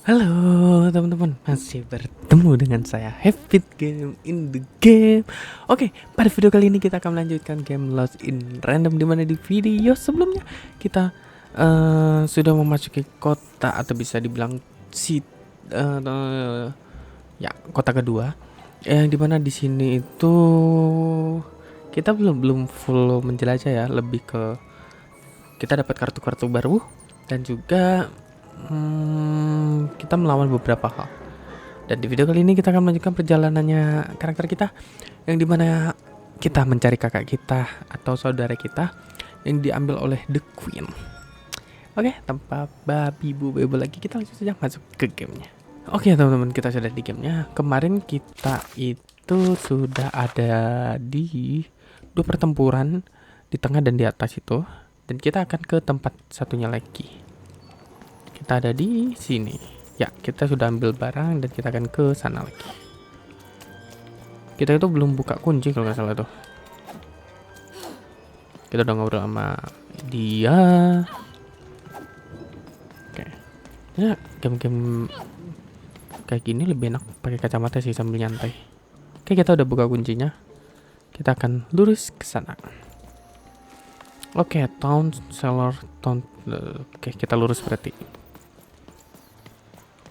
Halo teman-teman, masih bertemu dengan saya Habit Game in the Game. Oke, pada video kali ini kita akan melanjutkan game Lost in Random, dimana di video sebelumnya kita sudah memasuki kota atau bisa dibilang ya kota kedua, yang dimana di sini itu kita belum full menjelajah ya, lebih ke kita dapat kartu-kartu baru dan juga kita melawan beberapa hal. Dan di video kali ini kita akan melanjutkan perjalanannya karakter kita, yang dimana kita mencari kakak kita atau saudara kita yang diambil oleh The Queen. Oke, tanpa babi bu bebo lagi, kita langsung saja masuk ke gamenya. Oke teman-teman, kita sudah di gamenya. Kemarin kita itu sudah ada di 2 pertempuran, di tengah dan di atas itu. Dan kita akan ke tempat satunya lagi. Kita ada di sini. Ya, kita sudah ambil barang dan kita akan ke sana lagi. Kita itu belum buka kunci kalau nggak salah tuh. Kita udah ngobrol sama dia. Oke. Ya, game-game kayak gini lebih enak pakai kacamata sih sambil nyantai. Oke, kita udah buka kuncinya. Kita akan lurus ke sana. Oke, town seller town. Oke, kita lurus berarti.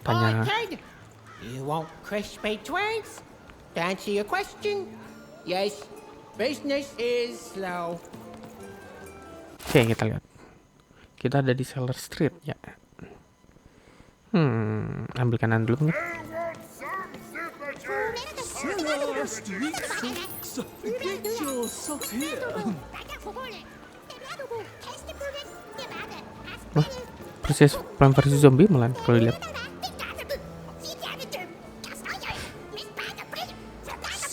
Tanya. Arcade, you won't crispy twice? To answer your question, yes, business is slow. Oke, kita lihat. Kita ada di Seller Street ya. Ambil kanan dulu nggak? Seller Street Socks. Get your socks here. Wah, persis Plan versus Zombie malah kalau dilihat.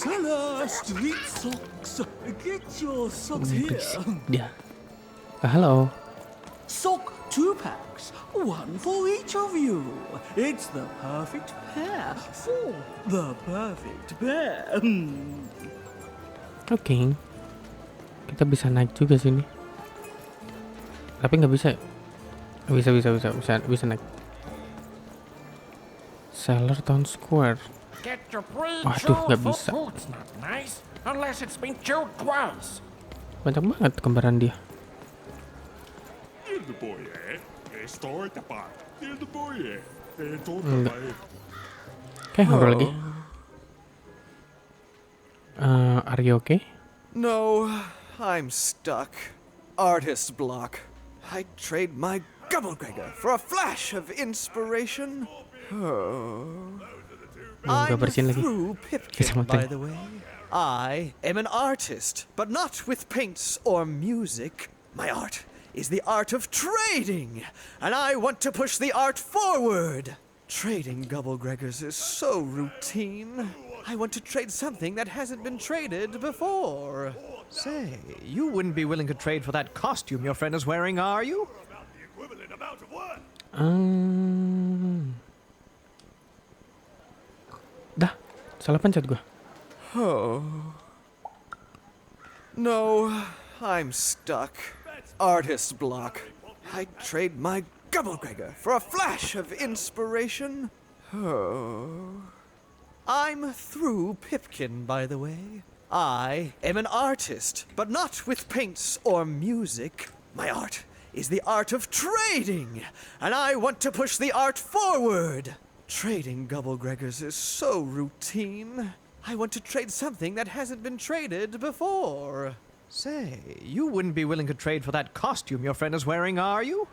Seller Street Socks. Get your socks here. Dia. Halo. Sock 2 packs. One for each of you. It's the perfect pair for the perfect pair. Oke. Kita bisa naik juga sini. Tapi nggak bisa. Bisa naik. Seller Town Square. Get your brain Waduh, nggak for bisa. food's not nice unless it's been chewed twice. Banyak banget kembaran dia. Enggak. Oke, ngobrol lagi. Are you okay? No, I'm stuck. Artist block. I trade my Gubblegregor for a flash of inspiration. Oh. I'm bersihin lagi. through Pipkin, Kacamata. by the way. I am an artist, but not with paints or music. My art is the art of trading, and I want to push the art forward. Trading Gubblegregors is so routine. I want to trade something that hasn't been traded before. Say, you wouldn't be willing to trade for that costume your friend is wearing, are you? Dah, salah pencet gua. No, I'm stuck. Artist block. I trade my Gubblegregor for a flash of inspiration. Oh. I'm through Pipkin, by the way. I am an artist, but not with paints or music. My art is the art of trading, and I want to push the art forward. Trading Gubblegregors is so routine. I want to trade something that hasn't been traded before. Say, you wouldn't be willing to trade for that costume your friend is wearing, are you?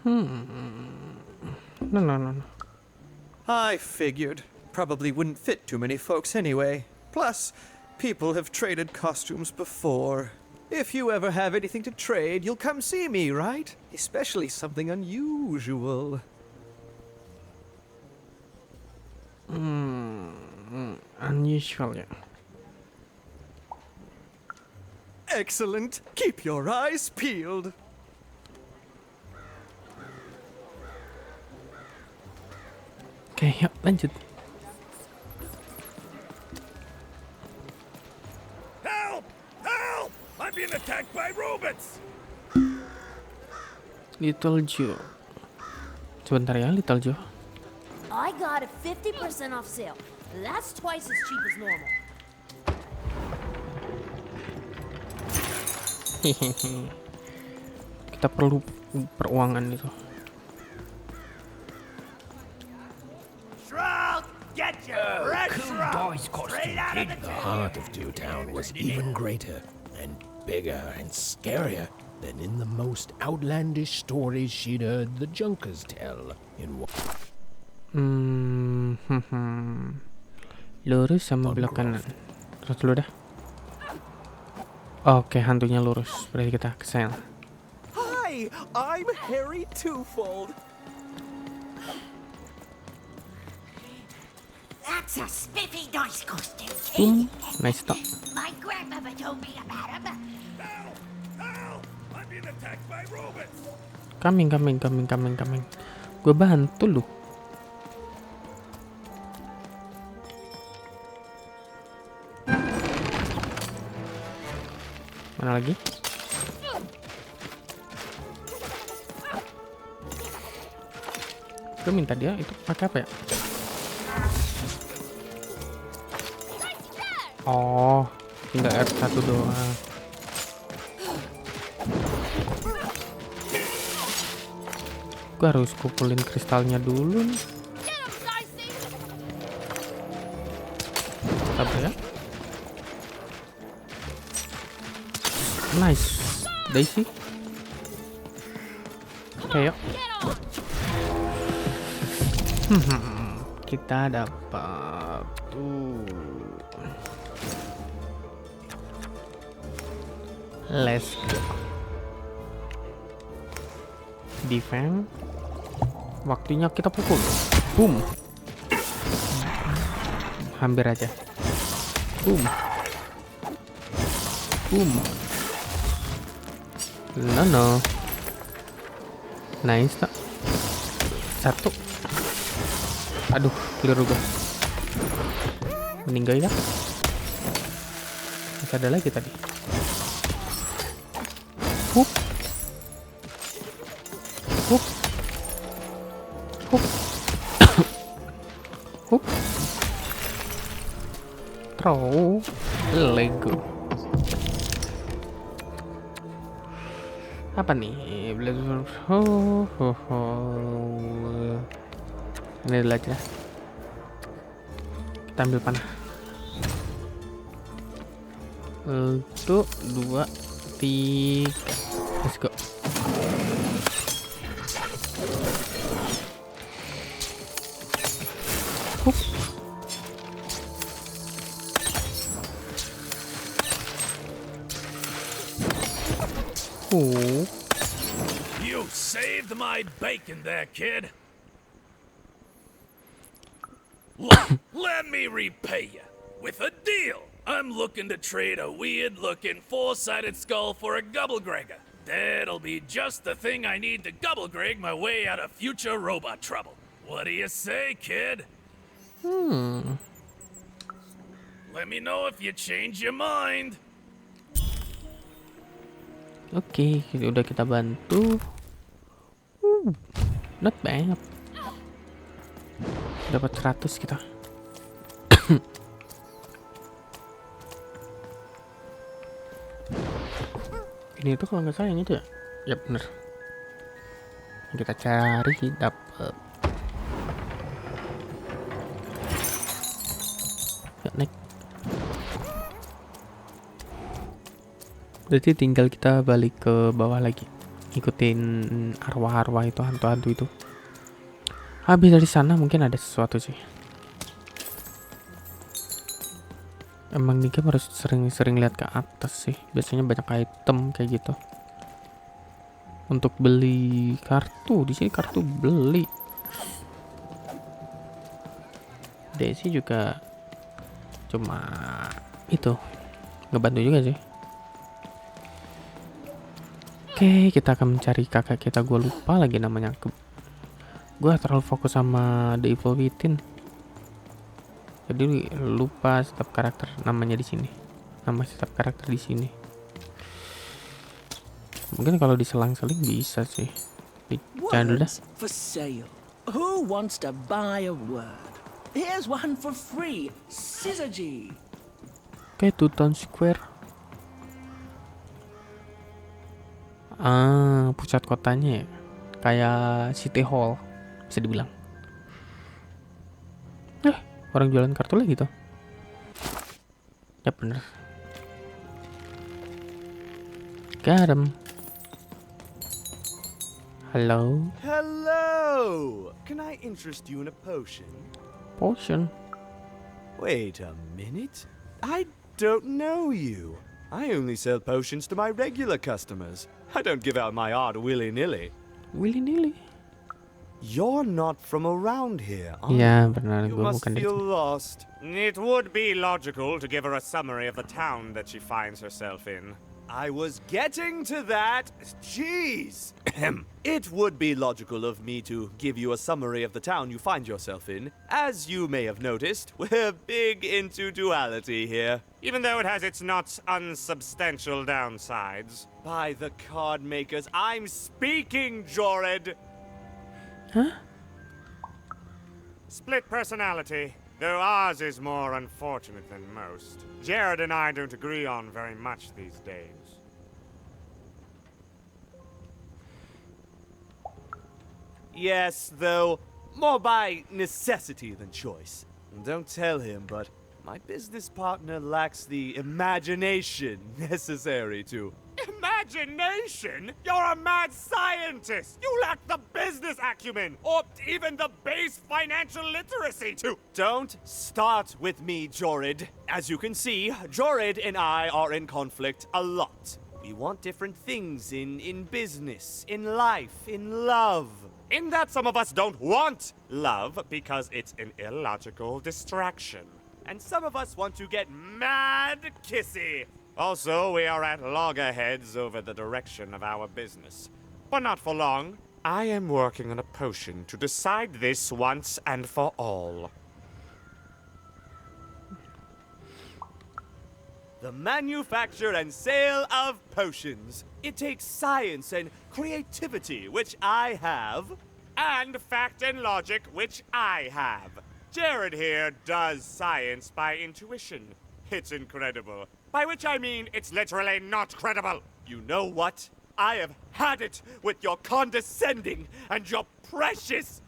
No. I figured. Probably wouldn't fit too many folks anyway. Plus, people have traded costumes before. If you ever have anything to trade, you'll come see me, right? Especially something unusual. Unusual ya. Excellent. Keep your eyes peeled. Oke, yuk lanjut. Help! Help! I'm being attacked by robots! Little Joe. Sebentar ya, Little Joe. I got a 50% off sale. That's twice as cheap as normal. Kita perlu peruangan itu. Doy's costume hid in the heart of Dewtown was even greater and bigger and scarier than in the most outlandish stories she'd heard the Junkers tell in Lurus sama belok kanan. Terus dulu dah. Oke, hantunya lurus. Berarti kita ke sana. Hi, I'm Harry Twofold. That's a spiffy Doy's costume, Boom. Nice stop. My grandmother told me about him. I'm being attacked by robots. Coming. Gue bantu lu. Mana lagi? Gue minta dia itu pakai apa ya? Oh, tinggal F1 doang. Gue harus kumpulin kristalnya dulu nih. Sabar ya. Nice, Daisy. Oke, yuk. Kita dapat let's go. Defense. Waktunya kita pukul. Boom. Hampir aja. Boom. No. Nice tak. Satu. Aduh, keliru gue. Meninggal ya. Masih ada lagi tadi. Hup. Throw. Lego. Apa nih? Ini dulu aja. Kita ambil panah. 1, 2, 3. Let's go. Hup. You saved my bacon there, kid. Let me repay you with a deal. I'm looking to trade a weird-looking four-sided skull for a Gubblegregger. That'll be just the thing I need to Gubblegreg my way out of future robot trouble. What do you say, kid? Let me know if you change your mind. Oke, udah kita bantu. Not bad. Dapat 100 kita. Ini tuh kalau nggak salah yang itu ya. Ya bener. Kita cari dapat. Ya naik. Berarti tinggal kita balik ke bawah lagi. Ikutin arwah-arwah itu, hantu-hantu itu. Habis dari sana mungkin ada sesuatu sih. Emang nih game harus sering-sering lihat ke atas sih. Biasanya banyak item kayak gitu. Untuk beli kartu, di sini kartu beli. Daisy juga cuma itu ngebantu juga sih. Oke, kita akan mencari kakak kita. Gue lupa lagi namanya. Gue terlalu fokus sama The Evil Within. Jadi lupa setiap karakter namanya di sini. Nama setiap karakter di sini. Mungkin kalau diselang-seling bisa sih. Jangan dulu dah. Words for sale. Who wants to buy a word? Here's one for free. Syzygy. Oke, Two Town Square. Pusat kotanya ya. Kayak City Hall bisa dibilang. Orang jualan kartu lagi tuh. Ya bener. Got him. Hello. Hello! Can I interest you in a potion? Potion. Wait a minute. I don't know you. I only sell potions to my regular customers. I don't give out my art willy-nilly. Willy-nilly. You're not from around here, are Iya benar, you? You gue must bukan dari feel sini. lost. It would be logical to give her a summary of the town that she finds herself in. I was getting to that. Jeez. It would be logical of me to give you a summary of the town you find yourself in. As you may have noticed, we're big into duality here. Even though it has its not unsubstantial downsides. By the card makers, I'm speaking, Jorid. Split personality, though ours is more unfortunate than most. Jared and I don't agree on very much these days. Yes, though, more by necessity than choice. Don't tell him, but my business partner lacks the imagination necessary to. Imagination? You're a mad scientist! You lack the business acumen, or even the base financial literacy to... Don't start with me, Jorid. As you can see, Jorid and I are in conflict a lot. We want different things in business, in life, in love. In that some of us don't want love because it's an illogical distraction. And some of us want to get mad kissy. Also, we are at loggerheads over the direction of our business. But not for long. I am working on a potion to decide this once and for all. The manufacture and sale of potions. It takes science and creativity, which I have. And fact and logic, which I have. Jared here does science by intuition. It's incredible. By which I mean it's literally not credible. You know what? I have had it with your condescending and your precious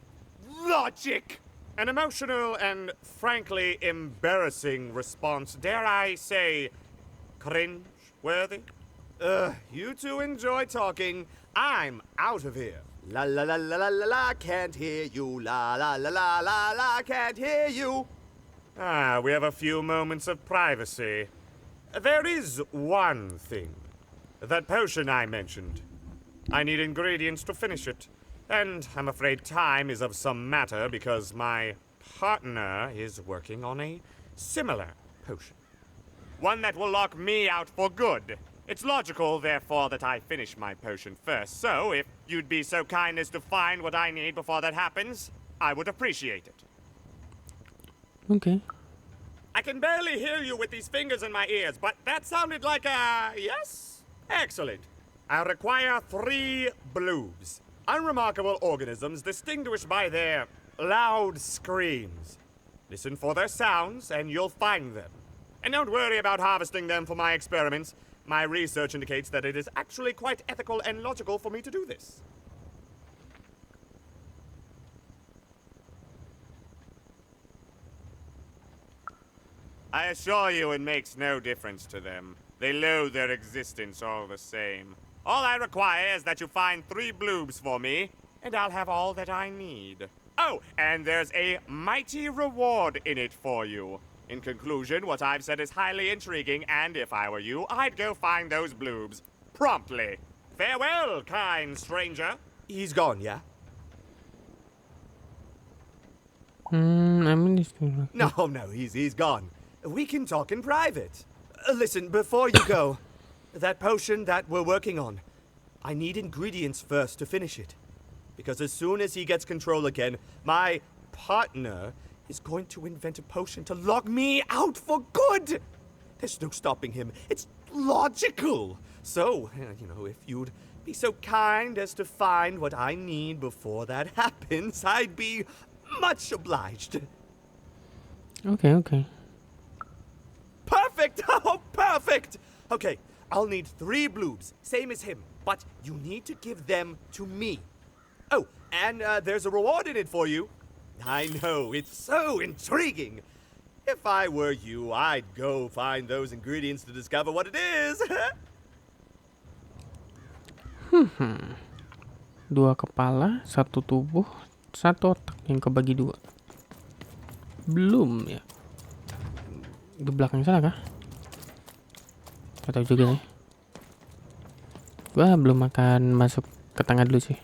logic. An emotional and frankly embarrassing response, dare I say, cringe-worthy? You two enjoy talking. I'm out of here. La la la la la la la, can't hear you. La la la la la la, can't hear you. We have a few moments of privacy. There is one thing. That potion I mentioned. I need ingredients to finish it. And I'm afraid time is of some matter because my partner is working on a similar potion. One that will lock me out for good. It's logical, therefore, that I finish my potion first. So, if you'd be so kind as to find what I need before that happens, I would appreciate it. Okay. I can barely hear you with these fingers in my ears, but that sounded like a yes? Excellent. I require 3 bloobs. Unremarkable organisms distinguished by their loud screams. Listen for their sounds, and you'll find them. And don't worry about harvesting them for my experiments. My research indicates that it is actually quite ethical and logical for me to do this. I assure you it makes no difference to them. They loathe their existence all the same. All I require is that you find 3 bloobs for me, and I'll have all that I need. Oh, and there's a mighty reward in it for you. In conclusion, what I've said is highly intriguing, and if I were you, I'd go find those bloobs. Promptly. Farewell, kind stranger. He's gone, yeah? I mean, No, he's gone. We can talk in private. Listen, before you go, that potion that we're working on, I need ingredients first to finish it. Because as soon as he gets control again, my partner is going to invent a potion to lock me out for good. There's no stopping him. It's logical. So, if you'd be so kind as to find what I need before that happens, I'd be much obliged. Oke. Perfect! Oh, perfect! Okay, I'll need 3 bloobs, same as him, but you need to give them to me. Oh, and there's a reward in it for you. I know, it's so intriguing. If I were you, I'd go find those ingredients to discover what it is. 2 kepala, 1 tubuh, 1 otak yang kebagi 2. Belum ya. Di belakang sana kah? Gak tahu juga nih. Gua belum akan masuk ke tengah dulu sih.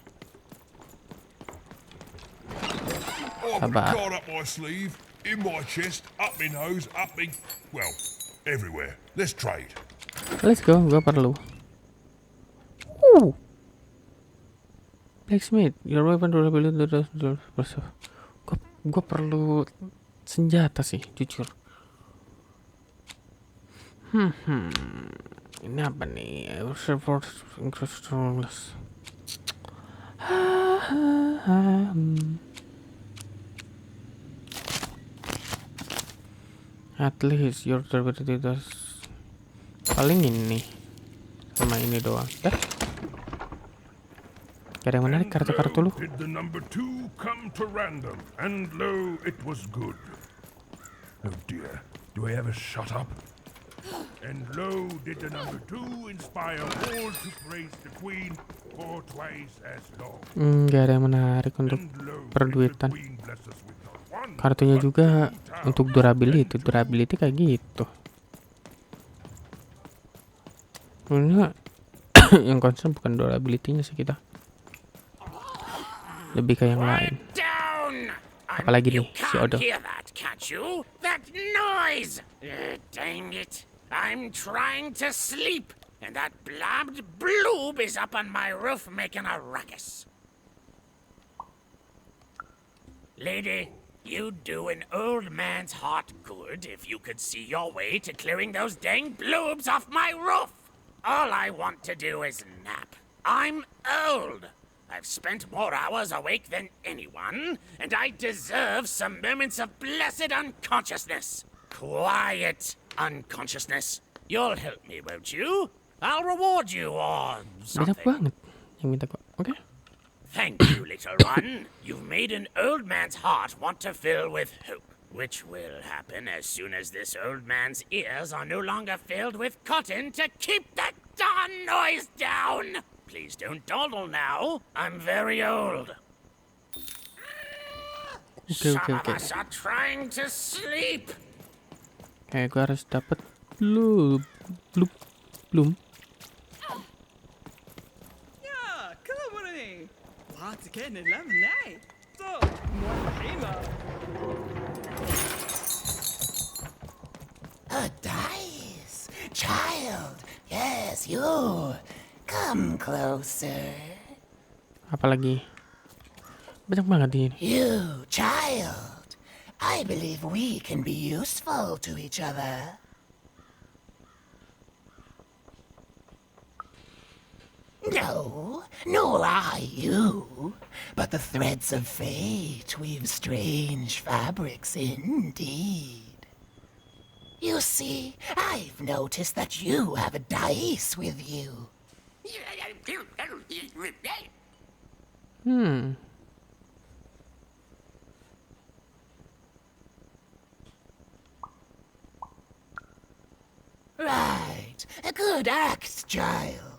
Sabar. Card up my sleeve, in my chest, up my nose, up me... Well, everywhere. Let's trade. Let's go, gua perlu. Blacksmith, your weapon durability gua perlu senjata sih, jujur. Ini apa nih? At least your durability does. Paling ini sama ini doang. Dah. Gak ada yang menarik kartu-kartu lu. Did the number 2 come to random? And lo, it was good. Oh dear, do I ever shut up? And lo, did the number 2 inspire all to praise the Queen for twice as long? Gak ada yang menarik untuk And lo, did the perduitan. Queen bless us with not one, Kartunya but juga 2 towers untuk durability. Durability kayak gitu. Ini yang concern bukan durability-nya sih kita. Lebih ke yang lain. Down! Apalagi You nih si can't Odo. hear that, can't you? That noise! Dang it. I'm trying to sleep, and that blabbed bloob is up on my roof making a ruckus. Lady, you'd do an old man's heart good if you could see your way to clearing those dang bloobs off my roof. All I want to do is nap. I'm old. I've spent more hours awake than anyone, and I deserve some moments of blessed unconsciousness. Quiet unconsciousness. You'll help me, won't you? I'll reward you or Banyak something. banget yang minta gua. Oke. Thank you, little one. You've made an old man's heart want to fill with hope, which will happen as soon as this old man's ears are no longer filled with cotton to keep that darn noise down. Please don't dawdle now. I'm very old. Oke. Some of us are trying to sleep. Kayak gua harus dapat belum. Ja, Company! وهاتكين اللمناي So, مرحبا A dice! Child! Yes, you! Come closer. Apalagi banyak banget di ini. You, child! I believe we can be useful to each other. No, nor I you, but the threads of fate weave strange fabrics indeed. You see, I've noticed that you have a dice with you. Right, a good act, child.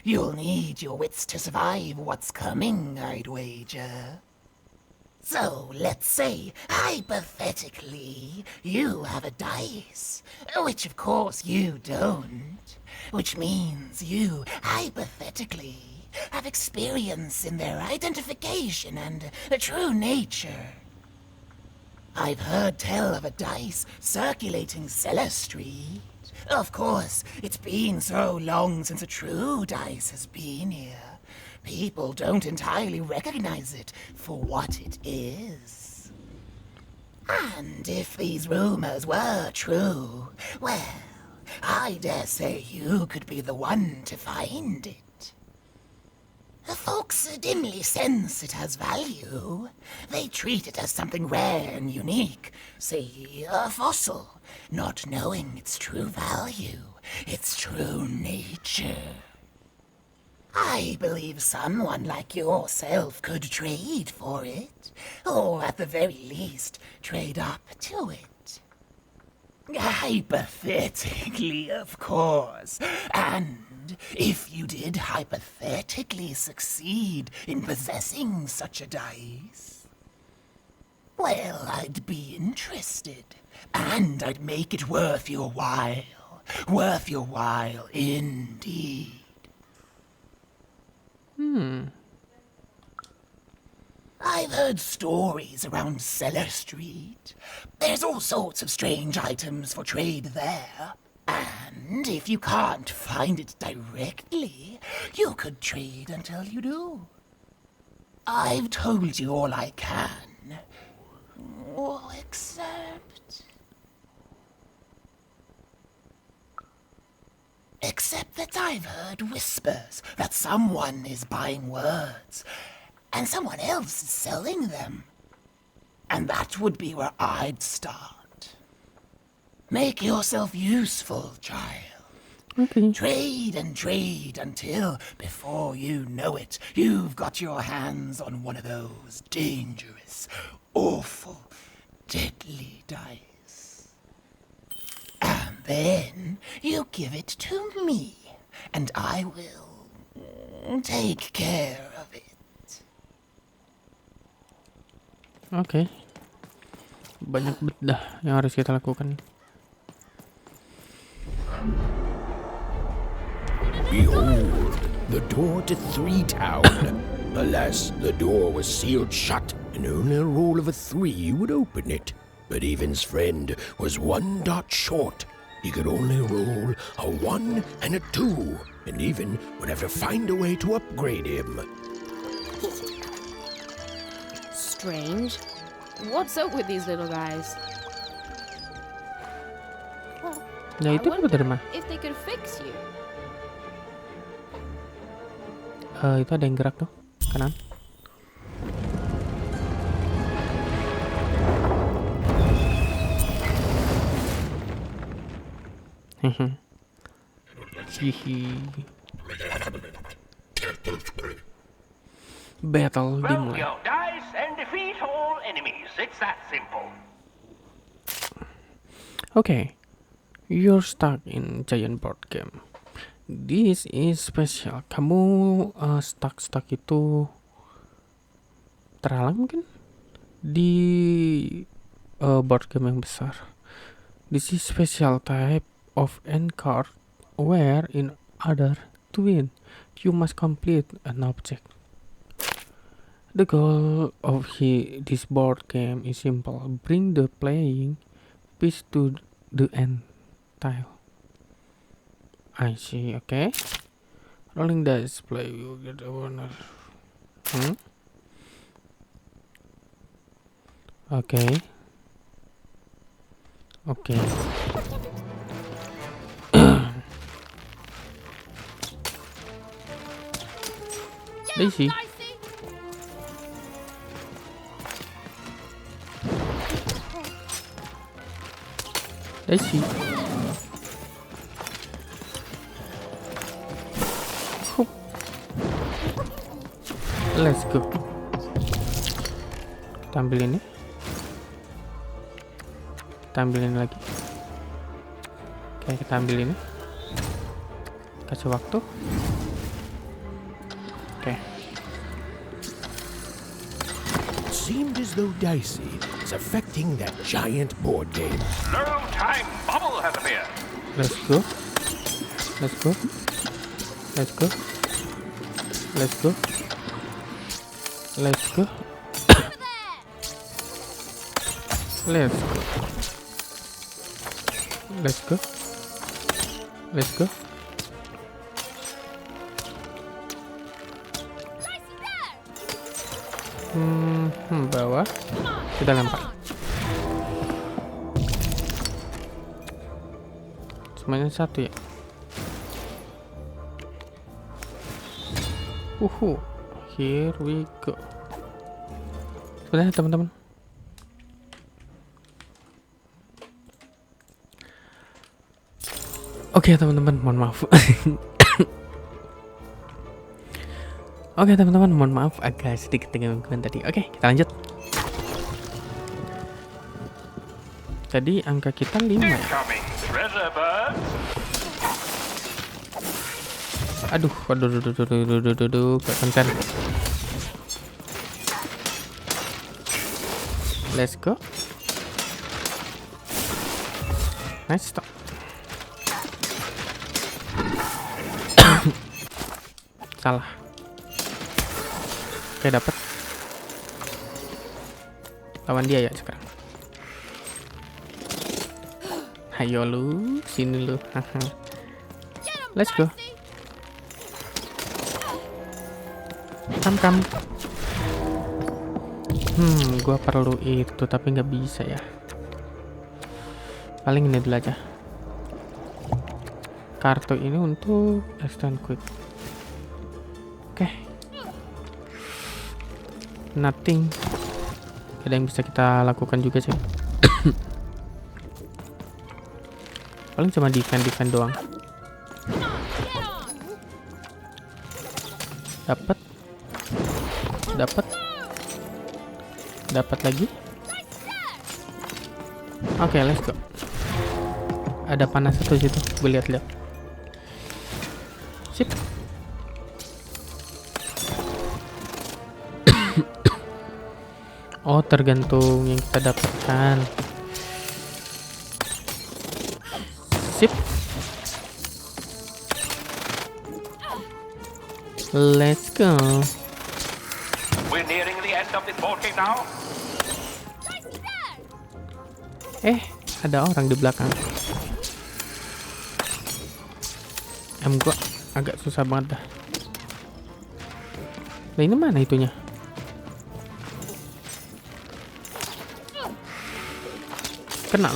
You'll need your wits to survive what's coming, I'd wager. So, let's say, hypothetically, you have a dice, which of course you don't, which means you, hypothetically, have experience in their identification and true nature. I've heard tell of a dice circulating Cellar Street. Of course, it's been so long since a true dice has been here. People don't entirely recognize it for what it is. And if these rumors were true, well, I dare say you could be the one to find it. Folks dimly sense it has value. They treat it as something rare and unique, say a fossil, not knowing its true value, its true nature. I believe someone like yourself could trade for it, or at the very least, trade up to it. Hypothetically, of course. And if you did hypothetically succeed in possessing such a dice, well, I'd be interested. And I'd make it worth your while. Worth your while indeed. I've heard stories around Cellar Street. There's all sorts of strange items for trade there. And if you can't find it directly, you could trade until you do. I've told you all I can. Oh, Except that I've heard whispers that someone is buying words, and someone else is selling them. And that would be where I'd start. Make yourself useful, child. Okay. Trade and trade until, before you know it, you've got your hands on one of those dangerous, awful, deadly dice. And then you give it to me, and I will take care of it. Oke. Banyak bedah yang harus kita lakukan. Behold, the door to Three Town. Alas, the door was sealed shut, and only a roll of a 3 would open it. But Evan's friend was 1 dot short. He could only roll a 1 and a 2, and Evan would have to find a way to upgrade him. Strange. What's up with these little guys? Ya itu I apa terima? wonder if they could fix you. Itu ada yang gerak tuh, kanan. Hihi. Battle dimulai. Roll your dice and defeat all enemies. It's that simple. Okay, you're stuck in giant board game. This is special. Kamu stuck itu terhalang mungkin di board game yang besar. This is special type of end card where in order to win you must complete an object. The goal of this board game is simple: bring the playing piece to the end tile. I see. Okay. Rolling dice play, you get a winner. Okay. Okay. Daisy. Daisy. Hup. Let's go. Kita ambil ini. Kita ambil ini lagi. Oke, kita ambil ini. Kasih waktu. Oke. Seemed as though Dicey is affecting that giant board game. Low time bubble has appeared. Let's go. Let's go. Let's go. Let's go. Let's go. Let's go. Let's go. Let's go. Bawah. Kita lempar. Semuanya satu ya. Here we go. Sebentar teman-teman. Oke teman-teman, mohon maaf. Oke teman-teman, mohon maaf agak sedikit gangguan tadi. Oke, kita lanjut. Tadi angka kita 5 ya. Aduh, gak konsen. Let's go. Nice stop. Salah. Oke, dapat. Lawan dia ya sekarang. Ayo lu, sini lu. Let's go. Kam. Gua perlu itu tapi nggak bisa ya. Paling ini dulu aja. Kartu ini untuk extend quick. Oke. Nothing. Ada yang bisa kita lakukan juga sih. Paling cuma defend doang. Dapat lagi. Oke, let's go. Ada panas satu situ, gue lihat. Sip. Oh, tergantung yang kita dapatkan. Sip. Let's go. We're nearing the end of this ball game now. Ada orang di belakang. Gua agak susah banget dah. Nah, ini mana itunya? Kena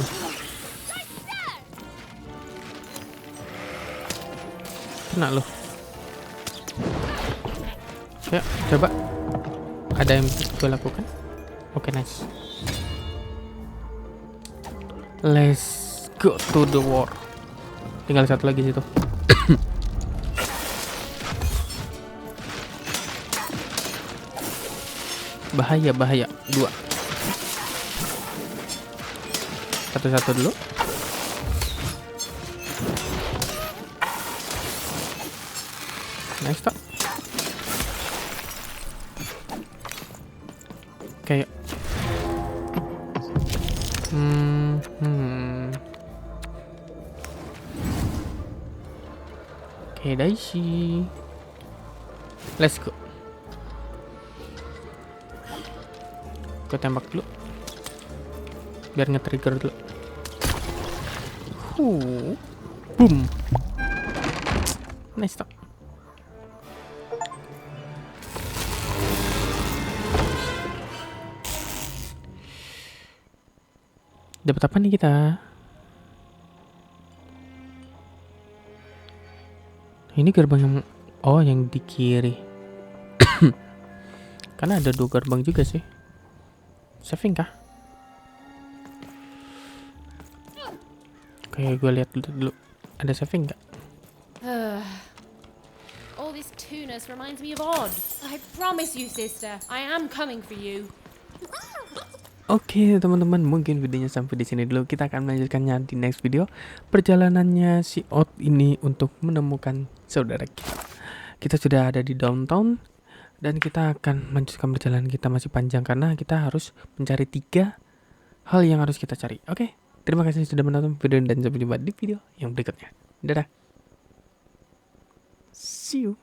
loh. Ya, coba. Ada yang gue lakukan? Oke, nice. Let's go to the war. Tinggal satu lagi situ. Bahaya. 2. Satu dulu. Nice, stop. Oke, yuk. Oke, Daisy. Let's go. Gue tembak dulu. Biar nge-trigger dulu. Boom. Nice, stop. Dapat apa nih kita? Ini gerbang yang di kiri. Karena ada 2 gerbang juga sih. Saving kah? Oke, gue lihat dulu. Ada saving nggak? All this tuners reminds me of Odd. I promise you, sister, I am coming for you. Oke, teman-teman, mungkin videonya sampai di sini dulu. Kita akan melanjutkannya di next video. Perjalanannya si Odd ini untuk menemukan saudara kita. Kita sudah ada di downtown dan kita akan melanjutkan perjalanan kita masih panjang karena kita harus mencari 3 hal yang harus kita cari. Oke, terima kasih sudah menonton video dan sampai jumpa di video yang berikutnya. Dadah. See you.